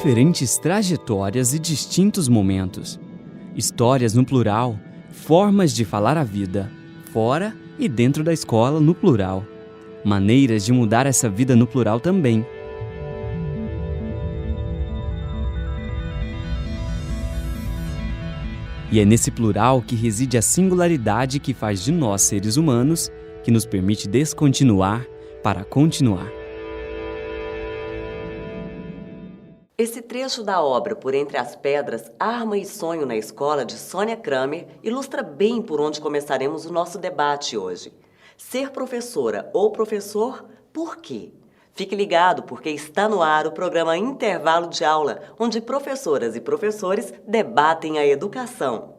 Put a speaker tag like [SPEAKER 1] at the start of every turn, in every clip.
[SPEAKER 1] diferentes trajetórias e distintos momentos. Histórias no plural, formas de falar a vida, fora e dentro da escola no plural. Maneiras de mudar essa vida no plural também. E é nesse plural que reside a singularidade que faz de nós seres humanos, que nos permite descontinuar para continuar.
[SPEAKER 2] Esse trecho da obra Por Entre as Pedras, Arma e Sonho na Escola, de Sônia Kramer, ilustra bem por onde começaremos o nosso debate hoje. Ser professora ou professor, por quê? Fique ligado, porque está no ar o programa Intervalo de Aula, onde professoras e professores debatem a educação.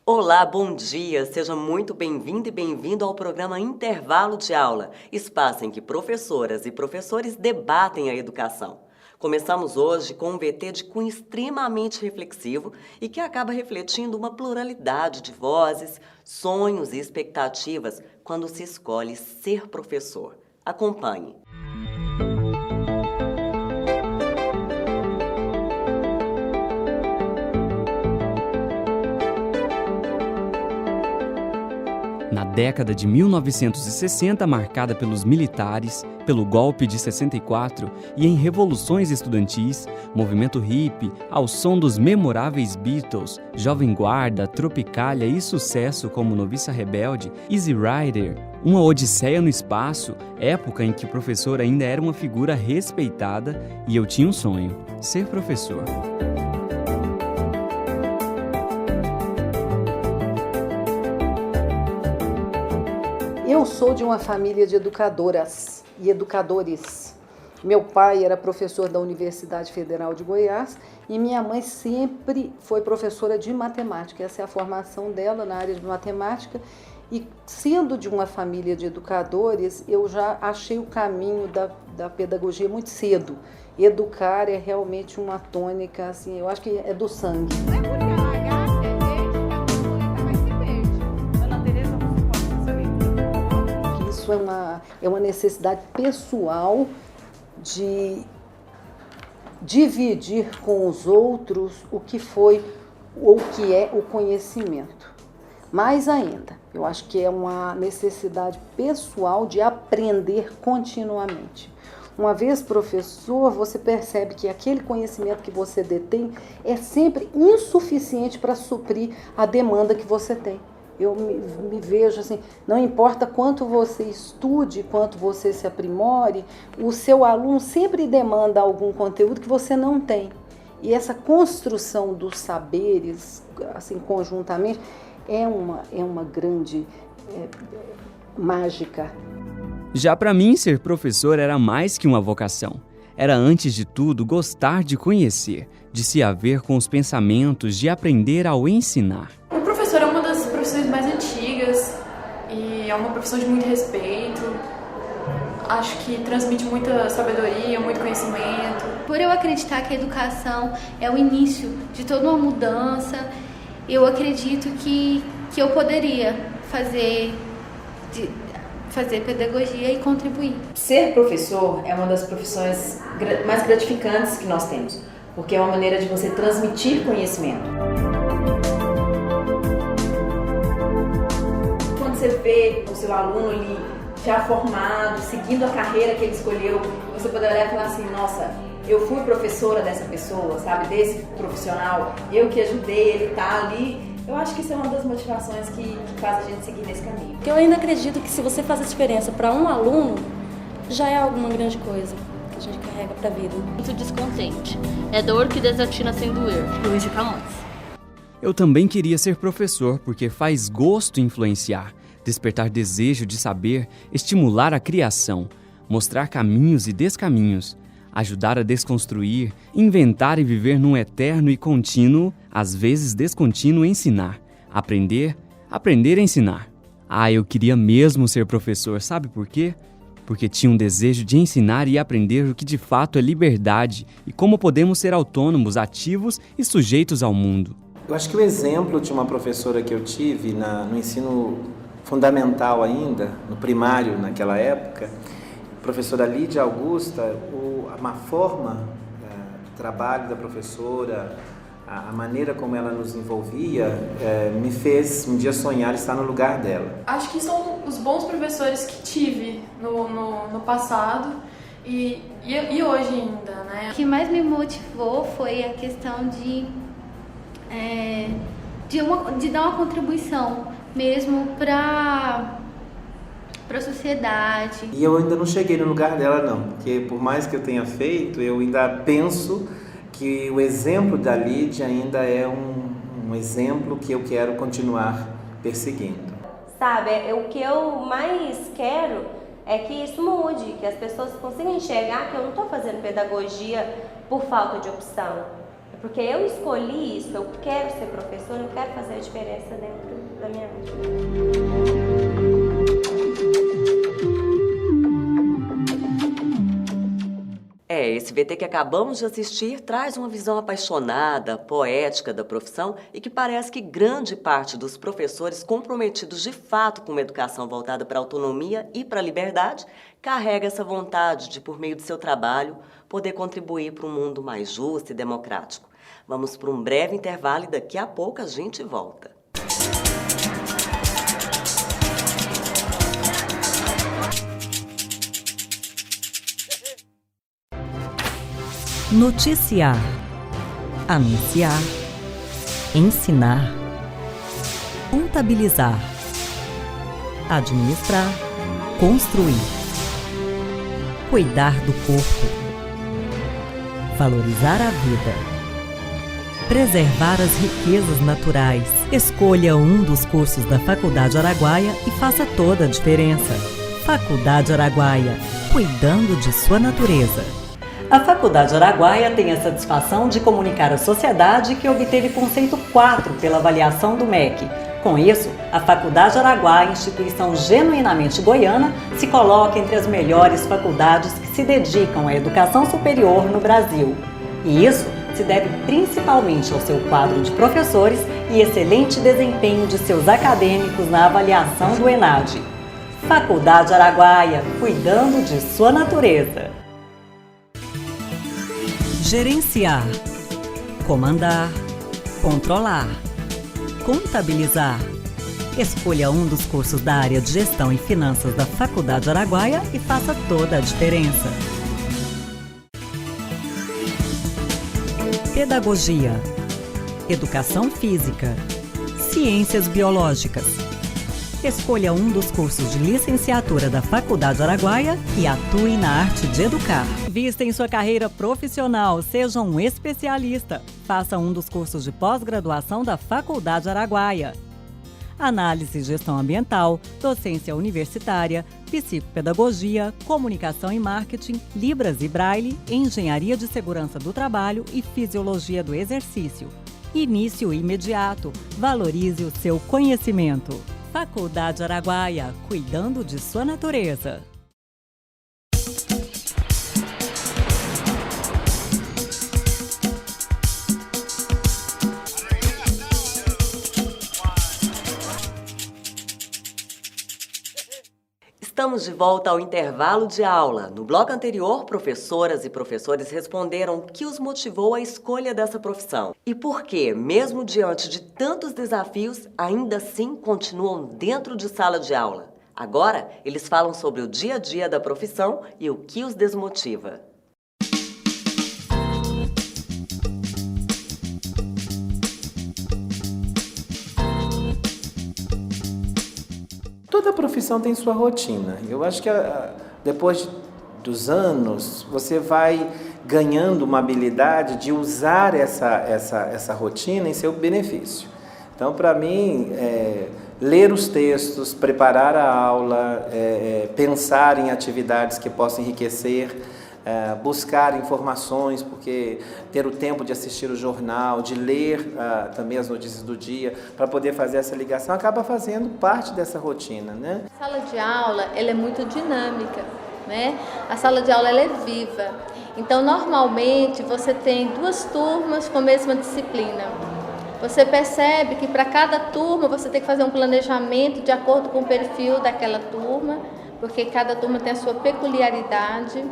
[SPEAKER 2] Olá, bom dia! Seja muito bem-vindo e bem-vindo ao programa Intervalo de Aula, espaço em que professoras e professores debatem a educação. Começamos hoje com um VT de cunho extremamente reflexivo e que acaba refletindo uma pluralidade de vozes, sonhos e expectativas quando se escolhe ser professor. Acompanhe!
[SPEAKER 1] Na década de 1960, marcada pelos militares, pelo golpe de 64 e em revoluções estudantis, movimento hippie, ao som dos memoráveis Beatles, Jovem Guarda, Tropicália e sucesso como Noviça Rebelde, Easy Rider, Uma Odisseia no Espaço, época em que o professor ainda era uma figura respeitada, e eu tinha um sonho: ser professor.
[SPEAKER 3] Eu sou de uma família de educadoras e educadores. Meu pai era professor da Universidade Federal de Goiás e minha mãe sempre foi professora de matemática. Essa é a formação dela na área de matemática. E sendo de uma família de educadores, eu já achei o caminho da pedagogia muito cedo. Educar é realmente uma tônica, assim, eu acho que é do sangue. Isso é uma necessidade pessoal de dividir com os outros o que foi ou o que é o conhecimento. Mais ainda, eu acho que é uma necessidade pessoal de aprender continuamente. Uma vez professor, você percebe que aquele conhecimento que você detém é sempre insuficiente para suprir a demanda que você tem. Eu me vejo assim, não importa quanto você estude, quanto você se aprimore, o seu aluno sempre demanda algum conteúdo que você não tem. E essa construção dos saberes, assim, conjuntamente, é uma grande mágica.
[SPEAKER 1] Já para mim, ser professor era mais que uma vocação. Era, antes de tudo, gostar de conhecer, de se haver com os pensamentos, de aprender ao ensinar.
[SPEAKER 4] O professor é uma das profissões mais antigas e é uma profissão de muito respeito. Acho que transmite muita sabedoria, muito conhecimento.
[SPEAKER 5] Por eu acreditar que a educação é o início de toda uma mudança, eu acredito que eu poderia fazer pedagogia e contribuir.
[SPEAKER 6] Ser professor é uma das profissões mais gratificantes que nós temos, porque é uma maneira de você transmitir conhecimento. Quando você vê o seu aluno ali já formado, seguindo a carreira que ele escolheu, você poder olhar e falar assim, nossa, eu fui professora dessa pessoa, sabe, desse profissional, eu que ajudei ele a estar ali. Eu acho que isso é uma das motivações que faz a gente seguir nesse caminho.
[SPEAKER 7] Eu ainda acredito que se você faz a diferença para um aluno, já é alguma grande coisa que a gente carrega para a vida.
[SPEAKER 8] Muito descontente. É dor que desatina sem doer. Luiz de Camões.
[SPEAKER 1] Eu também queria ser professor porque faz gosto influenciar, despertar desejo de saber, estimular a criação, mostrar caminhos e descaminhos. ajudar a desconstruir, inventar e viver num eterno e contínuo, às vezes descontínuo ensinar. Aprender a ensinar. Eu queria mesmo ser professor, sabe por quê? Porque tinha um desejo de ensinar e aprender o que de fato é liberdade e como podemos ser autônomos, ativos e sujeitos ao mundo.
[SPEAKER 9] Eu acho que o exemplo de uma professora que eu tive no ensino fundamental ainda, no primário naquela época, a professora Lídia Augusta, a forma do trabalho da professora, a maneira como ela nos envolvia, me fez um dia sonhar estar no lugar dela.
[SPEAKER 4] Acho que são os bons professores que tive no passado e hoje ainda, né?
[SPEAKER 5] O que mais me motivou foi a questão de dar uma contribuição mesmo para a sociedade.
[SPEAKER 9] E eu ainda não cheguei no lugar dela não, porque por mais que eu tenha feito, eu ainda penso que o exemplo da Lídia ainda é um exemplo que eu quero continuar perseguindo.
[SPEAKER 10] Sabe, o que eu mais quero é que isso mude, que as pessoas consigam enxergar que eu não estou fazendo pedagogia por falta de opção. É porque eu escolhi isso, eu quero ser professora, eu quero fazer a diferença dentro da minha vida.
[SPEAKER 2] Esse VT que acabamos de assistir traz uma visão apaixonada, poética da profissão e que parece que grande parte dos professores comprometidos de fato com uma educação voltada para a autonomia e para a liberdade carrega essa vontade de, por meio do seu trabalho, poder contribuir para um mundo mais justo e democrático. Vamos para um breve intervalo e daqui a pouco a gente volta.
[SPEAKER 11] Noticiar, anunciar, ensinar, contabilizar, administrar, construir, cuidar do corpo, valorizar a vida, preservar as riquezas naturais. Escolha um dos cursos da Faculdade Araguaia e faça toda a diferença. Faculdade Araguaia, cuidando de sua natureza.
[SPEAKER 2] A Faculdade Araguaia tem a satisfação de comunicar à sociedade que obteve conceito 4 pela avaliação do MEC. Com isso, a Faculdade Araguaia, instituição genuinamente goiana, se coloca entre as melhores faculdades que se dedicam à educação superior no Brasil. E isso se deve principalmente ao seu quadro de professores e excelente desempenho de seus acadêmicos na avaliação do ENAD. Faculdade Araguaia, cuidando de sua natureza.
[SPEAKER 11] Gerenciar, comandar, controlar, contabilizar. Escolha um dos cursos da área de Gestão e Finanças da Faculdade Araguaia e faça toda a diferença. Pedagogia, Educação Física, Ciências Biológicas. Escolha um dos cursos de licenciatura da Faculdade Araguaia e atue na arte de educar. Vista em sua carreira profissional, seja um especialista. Faça um dos cursos de pós-graduação da Faculdade Araguaia. Análise e Gestão Ambiental, Docência Universitária, Psicopedagogia, Comunicação e Marketing, Libras e Braille, Engenharia de Segurança do Trabalho e Fisiologia do Exercício. Início imediato. Valorize o seu conhecimento. Faculdade Araguaia, cuidando de sua natureza.
[SPEAKER 2] Estamos de volta ao intervalo de aula. No bloco anterior, professoras e professores responderam o que os motivou à escolha dessa profissão e por que, mesmo diante de tantos desafios, ainda assim continuam dentro de sala de aula. Agora, eles falam sobre o dia a dia da profissão e o que os desmotiva.
[SPEAKER 9] Toda profissão tem sua rotina. Eu acho que depois dos anos, você vai ganhando uma habilidade de usar essa rotina em seu benefício. Então, para mim, ler os textos, preparar a aula, pensar em atividades que possam enriquecer buscar informações, porque ter o tempo de assistir o jornal, de ler também as notícias do dia, para poder fazer essa ligação, acaba fazendo parte dessa rotina, né?
[SPEAKER 12] A sala de aula, ela é muito dinâmica, né? A sala de aula, ela é viva. Então, normalmente, você tem 2 turmas com a mesma disciplina. Você percebe que para cada turma você tem que fazer um planejamento de acordo com o perfil daquela turma, porque cada turma tem a sua peculiaridade.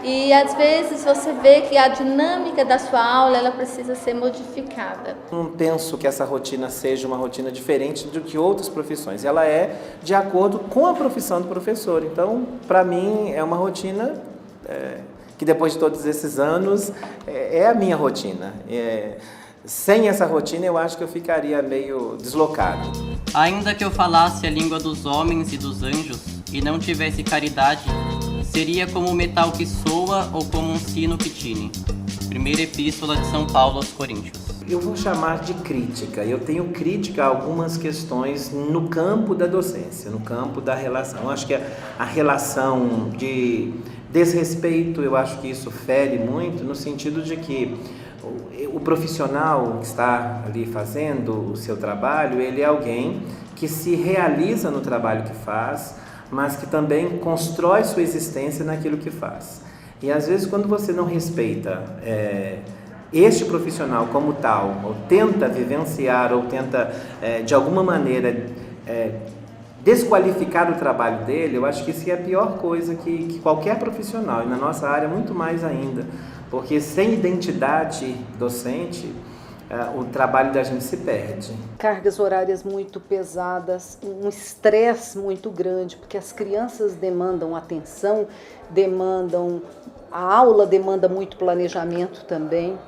[SPEAKER 12] E às vezes você vê que a dinâmica da sua aula ela precisa ser modificada.
[SPEAKER 9] Não penso que essa rotina seja uma rotina diferente do que outras profissões. Ela é de acordo com a profissão do professor. Então, para mim, é uma rotina que depois de todos esses anos é a minha rotina. Sem essa rotina, eu acho que eu ficaria meio deslocado.
[SPEAKER 13] Ainda que eu falasse a língua dos homens e dos anjos e não tivesse caridade, seria como o metal que soa ou como um sino que tine. Primeira Epístola de São Paulo aos Coríntios.
[SPEAKER 9] Eu vou chamar de crítica. Eu tenho crítica a algumas questões no campo da docência, no campo da relação. Eu acho que a relação de desrespeito, eu acho que isso fere muito, no sentido de que o profissional que está ali fazendo o seu trabalho, ele é alguém que se realiza no trabalho que faz, mas que também constrói sua existência naquilo que faz. E às vezes quando você não respeita este profissional como tal, ou tenta vivenciar, ou tenta de alguma maneira desqualificar o trabalho dele, eu acho que isso é a pior coisa que qualquer profissional, e na nossa área muito mais ainda, porque sem identidade docente, o trabalho da gente se perde.
[SPEAKER 3] Cargas horárias muito pesadas, um estresse muito grande, porque as crianças demandam atenção, a aula demanda muito planejamento também,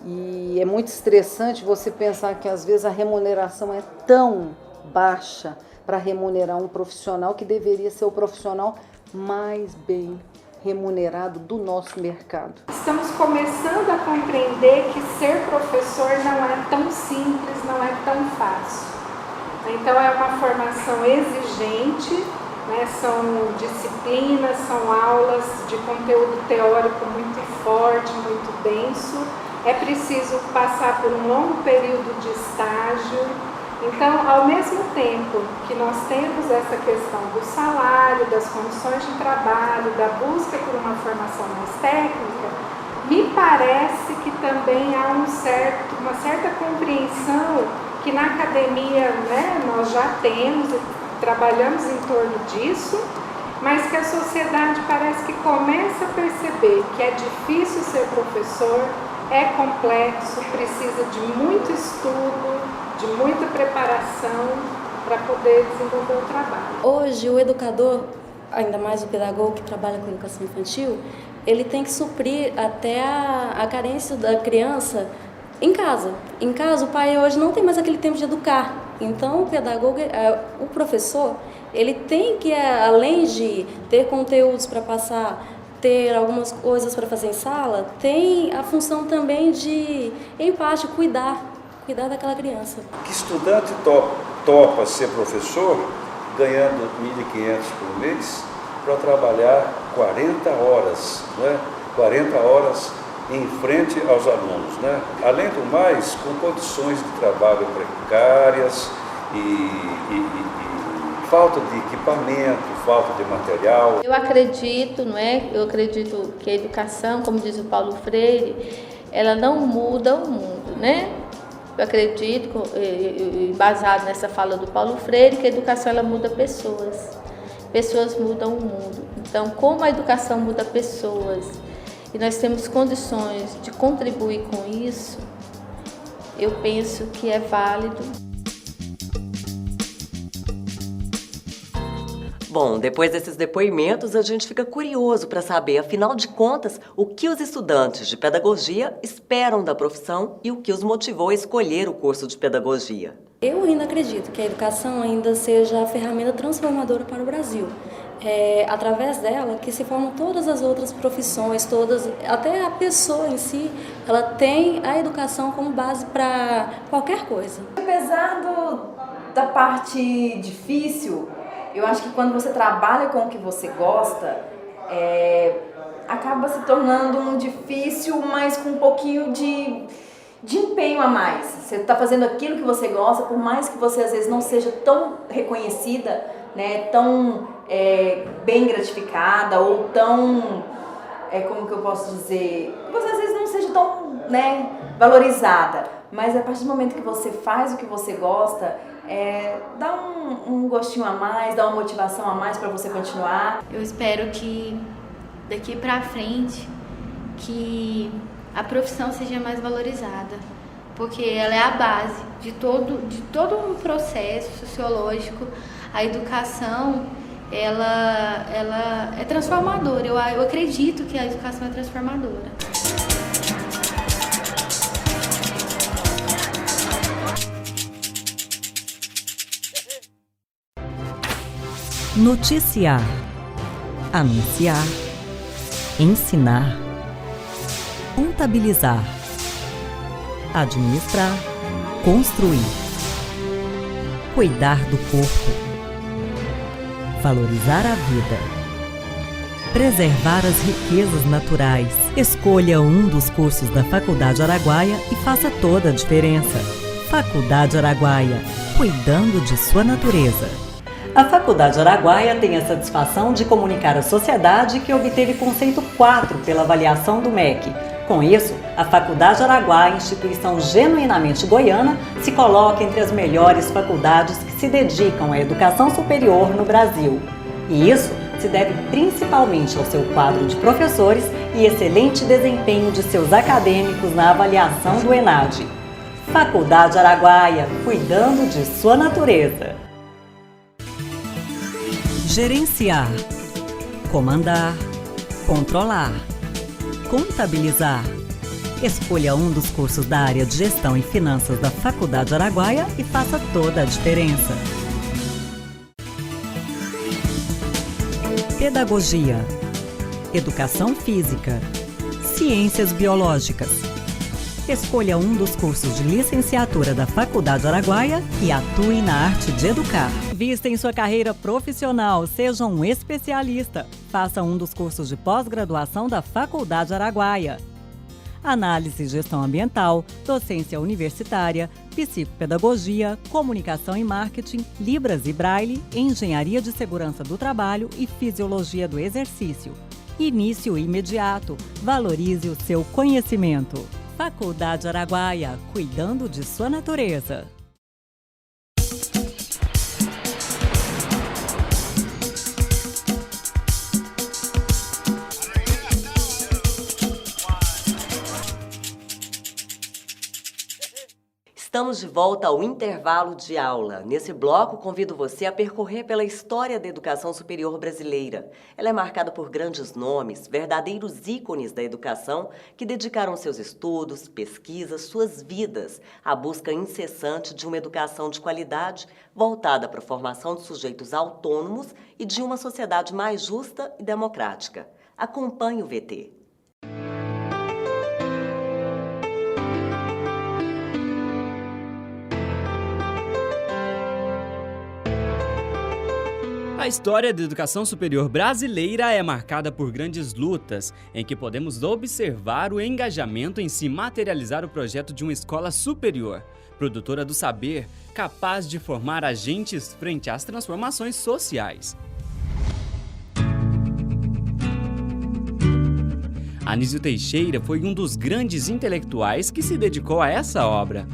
[SPEAKER 3] e é muito estressante você pensar que às vezes a remuneração é tão baixa para remunerar um profissional que deveria ser o profissional mais bem remunerado do nosso mercado.
[SPEAKER 14] Estamos começando a compreender que ser professor não é tão simples, não é tão fácil. Então é uma formação exigente, né? São disciplinas, são aulas de conteúdo teórico muito forte, muito denso. É preciso passar por um longo período de estágio. Então, ao mesmo tempo que nós temos essa questão do salário, das condições de trabalho, da busca por uma formação mais técnica, me parece que também há uma certa compreensão que na academia, né, nós já temos e trabalhamos em torno disso, mas que a sociedade parece que começa a perceber que é difícil ser professor, é complexo, precisa de muito estudo, de muita preparação para poder desenvolver o trabalho.
[SPEAKER 7] Hoje, o educador, ainda mais o pedagogo que trabalha com educação infantil, ele tem que suprir até a carência da criança em casa. Em casa, o pai hoje não tem mais aquele tempo de educar. Então, o pedagogo, o professor, ele tem que, além de ter conteúdos para passar, ter algumas coisas para fazer em sala, tem a função também de, em parte, cuidar daquela criança.
[SPEAKER 15] Que estudante topa ser professor ganhando 1.500 por mês para trabalhar 40 horas, né? 40 horas em frente aos alunos, né? Além do mais, com condições de trabalho precárias e falta de equipamento, falta de material.
[SPEAKER 12] Eu acredito, Eu acredito que a educação, como diz o Paulo Freire, ela não muda o mundo, né? Eu acredito, baseado nessa fala do Paulo Freire, que a educação ela muda pessoas. Pessoas mudam o mundo. Então, como a educação muda pessoas e nós temos condições de contribuir com isso, eu penso que é válido.
[SPEAKER 2] Bom, depois desses depoimentos, a gente fica curioso para saber, afinal de contas, o que os estudantes de pedagogia esperam da profissão e o que os motivou a escolher o curso de pedagogia.
[SPEAKER 7] Eu ainda acredito que a educação ainda seja a ferramenta transformadora para o Brasil. Através dela que se formam todas as outras profissões, até a pessoa em si, ela tem a educação como base para qualquer coisa.
[SPEAKER 6] Apesar da parte difícil, eu acho que quando você trabalha com o que você gosta, acaba se tornando um difícil, mas com um pouquinho de empenho a mais. Você está fazendo aquilo que você gosta, por mais que você às vezes não seja tão reconhecida, né, tão bem gratificada ou tão, como que eu posso dizer, você às vezes não seja tão, né, valorizada, mas a partir do momento que você faz o que você gosta, dá um gostinho a mais, dá uma motivação a mais para você continuar.
[SPEAKER 5] Eu espero que daqui para frente que a profissão seja mais valorizada, porque ela é a base de todo um processo sociológico. A educação, ela é transformadora. Eu acredito que a educação é transformadora.
[SPEAKER 11] Noticiar, anunciar, ensinar, contabilizar, administrar, construir, cuidar do corpo, valorizar a vida, preservar as riquezas naturais. Escolha um dos cursos da Faculdade Araguaia e faça toda a diferença. Faculdade Araguaia, cuidando de sua natureza.
[SPEAKER 2] A Faculdade Araguaia tem a satisfação de comunicar à sociedade que obteve conceito 4 pela avaliação do MEC. Com isso, a Faculdade Araguaia, instituição genuinamente goiana, se coloca entre as melhores faculdades que se dedicam à educação superior no Brasil. E isso se deve principalmente ao seu quadro de professores e excelente desempenho de seus acadêmicos na avaliação do ENAD. Faculdade Araguaia, cuidando de sua natureza.
[SPEAKER 11] Gerenciar, comandar, controlar, contabilizar. Escolha um dos cursos da área de Gestão e Finanças da Faculdade Araguaia e faça toda a diferença. Pedagogia, Educação Física, Ciências Biológicas. Escolha um dos cursos de licenciatura da Faculdade Araguaia e atue na arte de educar. Vista em sua carreira profissional, seja um especialista. Faça um dos cursos de pós-graduação da Faculdade Araguaia. Análise e Gestão Ambiental, Docência Universitária, Psicopedagogia, Comunicação e Marketing, Libras e Braille, Engenharia de Segurança do Trabalho e Fisiologia do Exercício. Início imediato. Valorize o seu conhecimento. Faculdade Araguaia, cuidando de sua natureza.
[SPEAKER 2] Estamos de volta ao intervalo de aula. Nesse bloco, convido você a percorrer pela história da educação superior brasileira. Ela é marcada por grandes nomes, verdadeiros ícones da educação, que dedicaram seus estudos, pesquisas, suas vidas à busca incessante de uma educação de qualidade voltada para a formação de sujeitos autônomos e de uma sociedade mais justa e democrática. Acompanhe o VT.
[SPEAKER 1] A história da educação superior brasileira é marcada por grandes lutas, em que podemos observar o engajamento em se materializar o projeto de uma escola superior, produtora do saber, capaz de formar agentes frente às transformações sociais. Anísio Teixeira foi um dos grandes intelectuais que se dedicou a essa obra.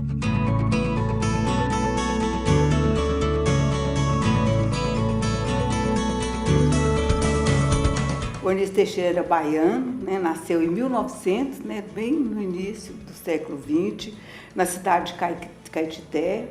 [SPEAKER 16] O Anísio Teixeira era baiano, né, nasceu em 1900, né, bem no início do século XX, na cidade de Caetité,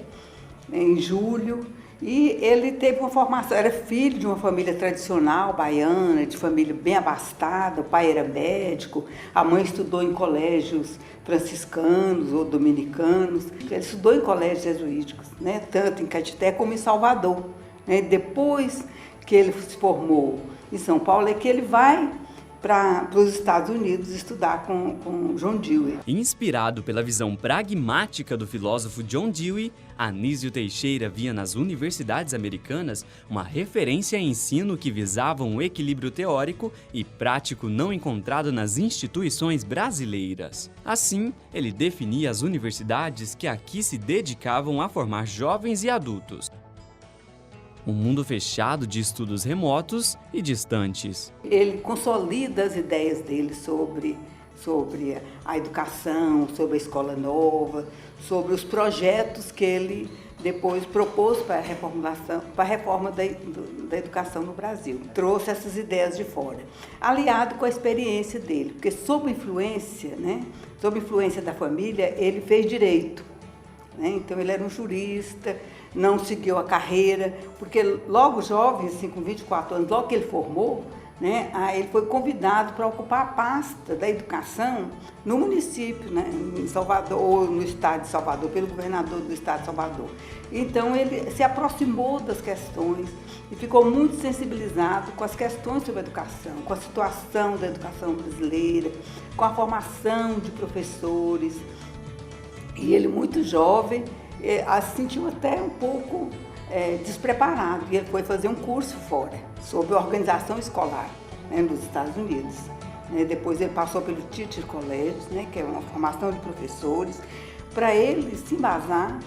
[SPEAKER 16] em julho, e ele teve uma formação, era filho de uma família tradicional baiana, de família bem abastada, o pai era médico, a mãe estudou em colégios franciscanos ou dominicanos, ele estudou em colégios jesuíticos, né, tanto em Caetité como em Salvador. Né, depois que ele se formou em São Paulo, é que ele vai para os Estados Unidos estudar com John Dewey.
[SPEAKER 1] Inspirado pela visão pragmática do filósofo John Dewey, Anísio Teixeira via nas universidades americanas uma referência em ensino que visava um equilíbrio teórico e prático não encontrado nas instituições brasileiras. Assim, ele definia as universidades que aqui se dedicavam a formar jovens e adultos. Um mundo fechado de estudos remotos e distantes.
[SPEAKER 16] Ele consolida as ideias dele sobre a educação, sobre a escola nova, sobre os projetos que ele depois propôs para a reforma da educação no Brasil. Trouxe essas ideias de fora, aliado com a experiência dele, porque sob influência da família, ele fez direito. Então ele era um jurista, não seguiu a carreira, porque logo jovem, assim, com 24 anos, logo que ele formou, ele foi convidado para ocupar a pasta da educação no município, em Salvador, no estado de Salvador, pelo governador do estado de Salvador. Então ele se aproximou das questões e ficou muito sensibilizado com as questões sobre a educação, com a situação da educação brasileira, com a formação de professores. E ele, muito jovem, se sentiu até um pouco despreparado, e ele foi fazer um curso fora sobre organização escolar, nos Estados Unidos. Depois ele passou pelo Teacher College, que é uma formação de professores, para ele se embasar,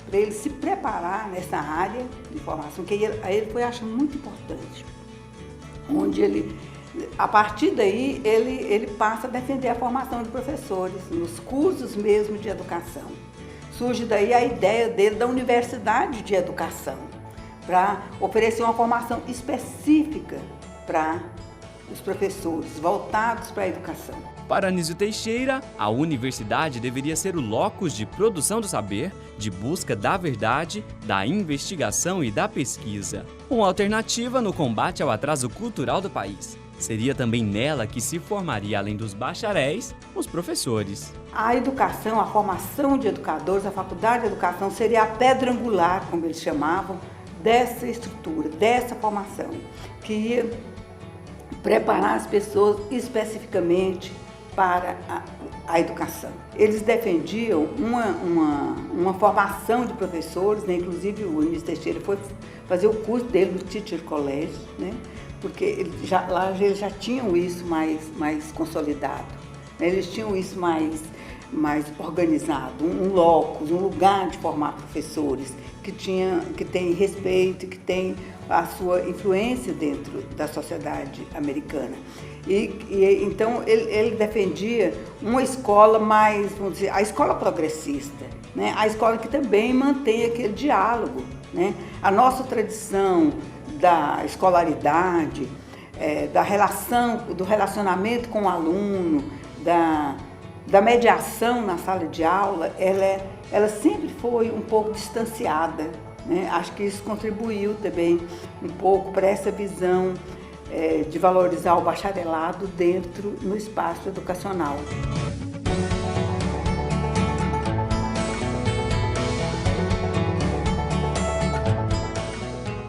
[SPEAKER 16] para ele se preparar nessa área de formação, que ele foi achando muito importante, onde ele, a partir daí, ele passa a defender a formação de professores, nos cursos mesmo de educação. Surge daí a ideia dele da Universidade de Educação, para oferecer uma formação específica para os professores, voltados para a educação.
[SPEAKER 1] Para Anísio Teixeira, a universidade deveria ser o locus de produção do saber, de busca da verdade, da investigação e da pesquisa. Uma alternativa no combate ao atraso cultural do país. Seria também nela que se formaria, além dos bacharéis, os professores.
[SPEAKER 16] A educação, a formação de educadores, a faculdade de educação seria a pedra angular, como eles chamavam, dessa estrutura, dessa formação, que ia preparar as pessoas especificamente para a educação. Eles defendiam uma formação de professores, inclusive o Anísio Teixeira foi fazer o curso dele no Teacher College, porque lá eles já tinham isso mais consolidado, eles tinham isso mais organizado, um locus, um lugar de formar professores que tem respeito, que tem a sua influência dentro da sociedade americana. Então ele defendia uma escola mais, vamos dizer, a escola progressista, a escola que também mantém aquele diálogo, a nossa tradição da escolaridade, do relacionamento com o aluno, da mediação na sala de aula, ela sempre foi um pouco distanciada. Acho que isso contribuiu também um pouco para essa visão de valorizar o bacharelado no espaço educacional.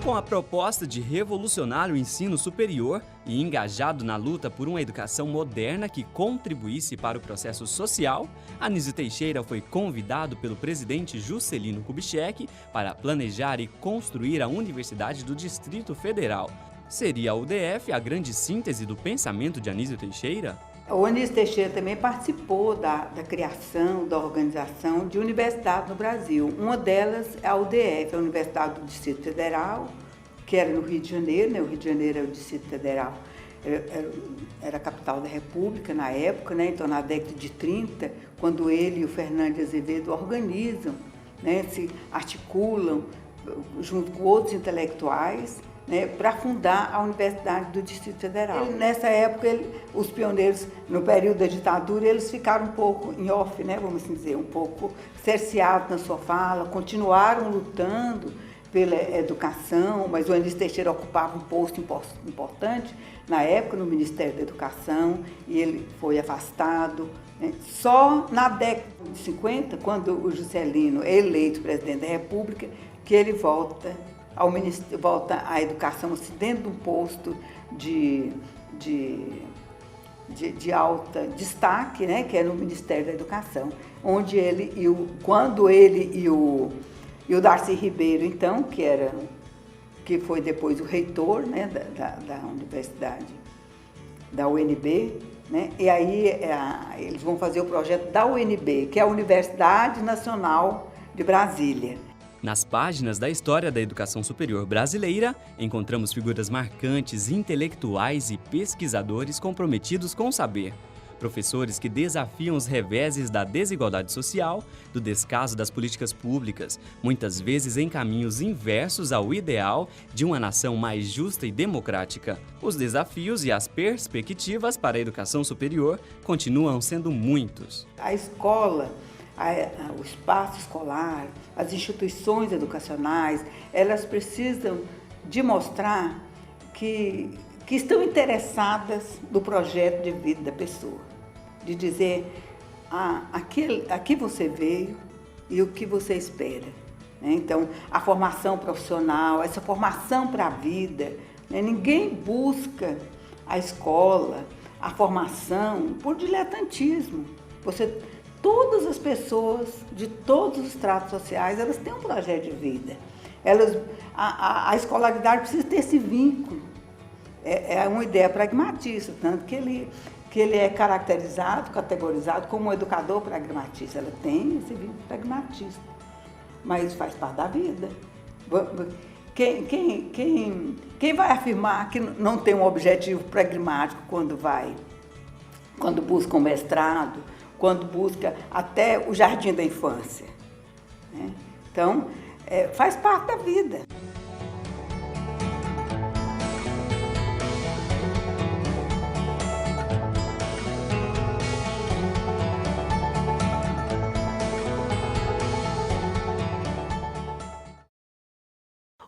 [SPEAKER 1] Com a proposta de revolucionar o ensino superior e engajado na luta por uma educação moderna que contribuísse para o processo social, Anísio Teixeira foi convidado pelo presidente Juscelino Kubitschek para planejar e construir a Universidade do Distrito Federal. Seria a UDF a grande síntese do pensamento de Anísio Teixeira?
[SPEAKER 16] O Anísio Teixeira também participou da criação, da organização de universidades no Brasil. Uma delas é a UDF, a Universidade do Distrito Federal, que era no Rio de Janeiro, o Rio de Janeiro é o Distrito Federal, era a capital da República na época, então na década de 30, quando ele e o Fernando Azevedo organizam, se articulam junto com outros intelectuais, para fundar a Universidade do Distrito Federal. Nessa época, os pioneiros, no período da ditadura, eles ficaram um pouco em off, vamos assim dizer, um pouco cerceados na sua fala, continuaram lutando pela educação, mas o Anísio Teixeira ocupava um posto importante na época no Ministério da Educação e ele foi afastado. Só na década de 50, quando o Juscelino é eleito presidente da República, que ele volta à educação, assim, dentro de um posto de de alta destaque, né, que é no Ministério da Educação, onde quando ele e o Darcy Ribeiro, então, que foi depois o reitor, né, da Universidade, da UNB, né, e aí eles vão fazer o projeto da UNB, que é a Universidade Nacional de Brasília.
[SPEAKER 1] Nas páginas da história da educação superior brasileira, encontramos figuras marcantes, intelectuais e pesquisadores comprometidos com o saber. Professores que desafiam os reveses da desigualdade social, do descaso das políticas públicas, muitas vezes em caminhos inversos ao ideal de uma nação mais justa e democrática. Os desafios e as perspectivas para a educação superior continuam sendo muitos.
[SPEAKER 16] A escola, o espaço escolar, as instituições educacionais, elas precisam de mostrar que estão interessadas no projeto de vida da pessoa. De dizer, aqui você veio e o que você espera. Né? Então, a formação profissional, essa formação para a vida, né? Ninguém busca a escola, a formação por diletantismo. Todas as pessoas de todos os estratos sociais, elas têm um projeto de vida. A escolaridade precisa ter esse vínculo. É uma ideia pragmatista, tanto que ele é categorizado como um educador pragmatista. Ela tem esse vínculo pragmatista, mas isso faz parte da vida. Quem vai afirmar que não tem um objetivo pragmático quando busca um mestrado, quando busca até o jardim da infância? Né? Então, faz parte da vida.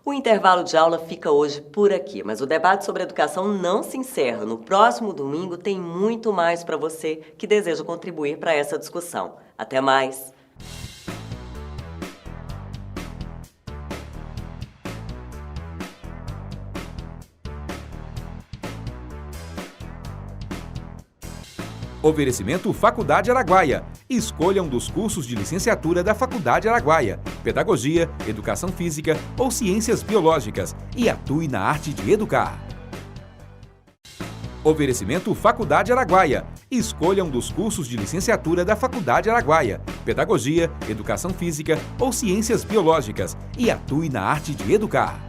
[SPEAKER 2] O intervalo de aula fica hoje por aqui, mas o debate sobre educação não se encerra. No próximo domingo tem muito mais para você que deseja contribuir para essa discussão. Até mais!
[SPEAKER 17] Oferecimento Faculdade Araguaia. Escolha um dos cursos de licenciatura da Faculdade Araguaia, Pedagogia, Educação Física ou Ciências Biológicas e atue na arte de educar. Oferecimento Faculdade Araguaia. Escolha um dos cursos de licenciatura da Faculdade Araguaia, Pedagogia, Educação Física ou Ciências Biológicas e atue na arte de educar.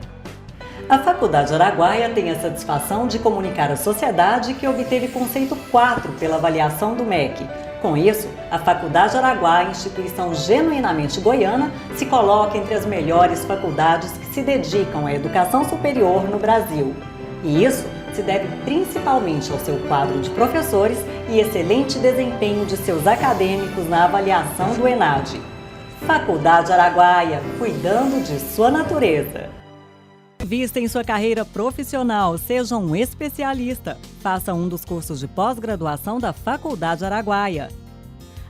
[SPEAKER 2] A Faculdade Araguaia tem a satisfação de comunicar à sociedade que obteve conceito 4 pela avaliação do MEC. Com isso, a Faculdade Araguaia, instituição genuinamente goiana, se coloca entre as melhores faculdades que se dedicam à educação superior no Brasil. E isso se deve principalmente ao seu quadro de professores e excelente desempenho de seus acadêmicos na avaliação do ENAD. Faculdade Araguaia, cuidando de sua natureza.
[SPEAKER 11] Invista em sua carreira profissional, seja um especialista. Faça um dos cursos de pós-graduação da Faculdade Araguaia.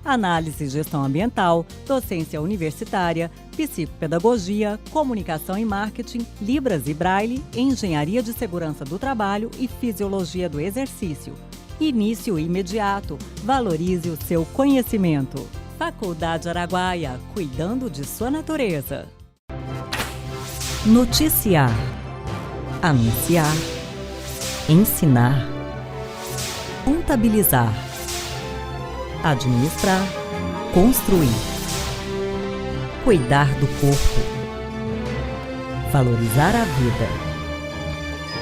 [SPEAKER 11] Análise e gestão ambiental, docência universitária, psicopedagogia, comunicação e marketing, Libras e Braille, engenharia de segurança do trabalho e fisiologia do exercício. Início imediato. Valorize o seu conhecimento. Faculdade Araguaia, cuidando de sua natureza. Noticiar, anunciar, ensinar, contabilizar, administrar, construir, cuidar do corpo, valorizar a vida,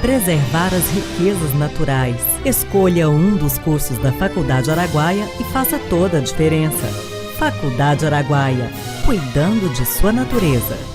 [SPEAKER 11] preservar as riquezas naturais. Escolha um dos cursos da Faculdade Araguaia e faça toda a diferença. Faculdade Araguaia, cuidando de sua natureza.